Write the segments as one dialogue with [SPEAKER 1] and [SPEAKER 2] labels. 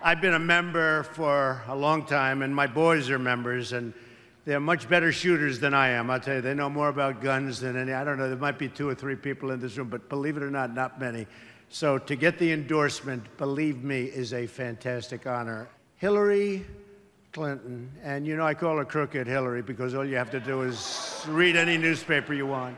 [SPEAKER 1] I've been a member for a long time, and my boys are members, and they're much better shooters than I am. I'll tell you, they know more about guns than any. I don't know, there might be 2 or 3 people in this room, but believe it or not many. So to get the endorsement, believe me, is a fantastic honor. Hillary Clinton, and you know I call her Crooked Hillary because all you have to do is read any newspaper you want.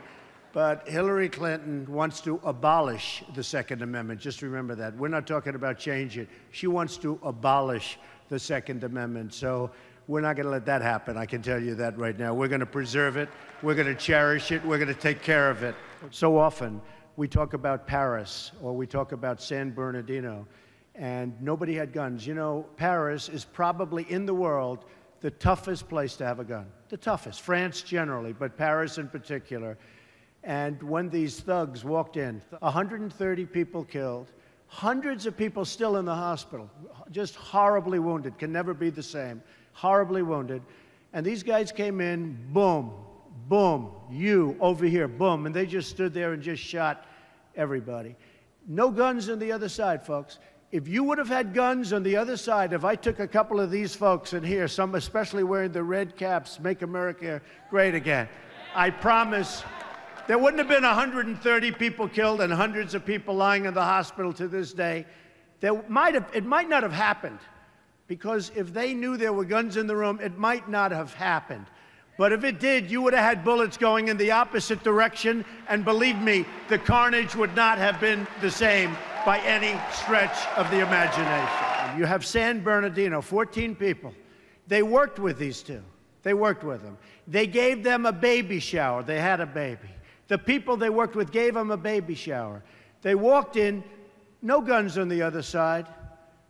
[SPEAKER 1] But Hillary Clinton wants to abolish the Second Amendment. Just remember that. We're not talking about change it. She wants to abolish the Second Amendment. So we're not going to let that happen. I can tell you that right now. We're going to preserve it. We're going to cherish it. We're going to take care of it. So often we talk about Paris or we talk about San Bernardino, and nobody had guns. You know, Paris is probably in the world the toughest place to have a gun. The toughest. France generally, but Paris in particular. And when these thugs walked in, 130 people killed, hundreds of people still in the hospital, just horribly wounded, can never be the same, horribly wounded. And these guys came in, boom, boom, you over here, boom, and they just stood there and just shot everybody. No guns on the other side, folks. If you would have had guns on the other side, if I took a couple of these folks in here, some especially wearing the red caps, Make America Great Again, I promise there wouldn't have been 130 people killed and hundreds of people lying in the hospital to this day. It might not have happened, because if they knew there were guns in the room, it might not have happened. But if it did, you would have had bullets going in the opposite direction, and believe me, the carnage would not have been the same by any stretch of the imagination. You have San Bernardino, 14 people. They worked with these two. They worked with them. They gave them a baby shower. They had a baby. The people they worked with gave them a baby shower. They walked in, no guns on the other side.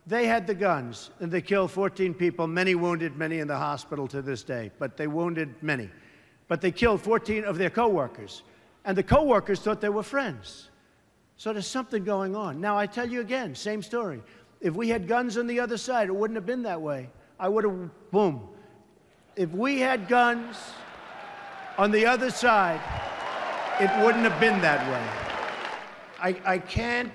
[SPEAKER 1] They had the guns, and they killed 14 people, many wounded, many in the hospital to this day, but they wounded many. But they killed 14 of their coworkers, and the coworkers thought they were friends. So there's something going on. Now, I tell you again, same story. If we had guns on the other side, it wouldn't have been that way. I would have, boom. If we had guns on the other side, it wouldn't have been that way. I can't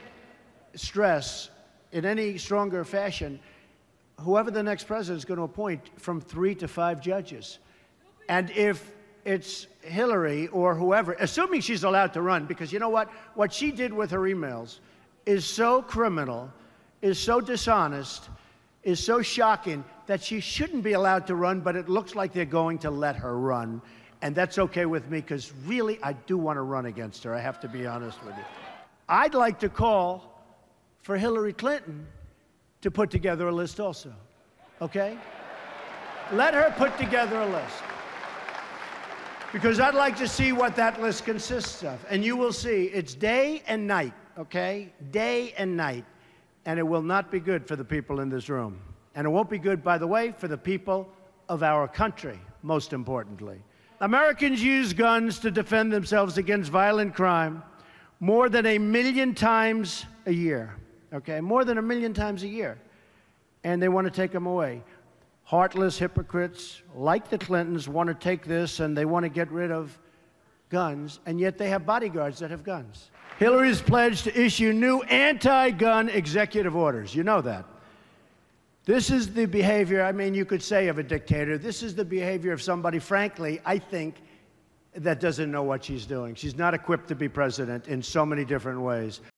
[SPEAKER 1] stress in any stronger fashion, whoever the next president is going to appoint from 3 to 5 judges. And if it's Hillary or whoever, assuming she's allowed to run, because you know what? What she did with her emails is so criminal, is so dishonest, is so shocking that she shouldn't be allowed to run, but it looks like they're going to let her run. And that's okay with me, because really, I do want to run against her. I have to be honest with you. I'd like to call for Hillary Clinton to put together a list also, okay? Let her put together a list, because I'd like to see what that list consists of. And you will see, it's day and night, okay? Day and night. And it will not be good for the people in this room. And it won't be good, by the way, for the people of our country, most importantly. Americans use guns to defend themselves against violent crime more than 1 million times a year, okay? More than 1 million times a year. And they want to take them away. Heartless hypocrites like the Clintons want to take this, and they want to get rid of guns, and yet they have bodyguards that have guns. Hillary's pledged to issue new anti-gun executive orders. You know that. This is the behavior, I mean, you could say, of a dictator. This is the behavior of somebody, frankly, I think, that doesn't know what she's doing. She's not equipped to be president in so many different ways.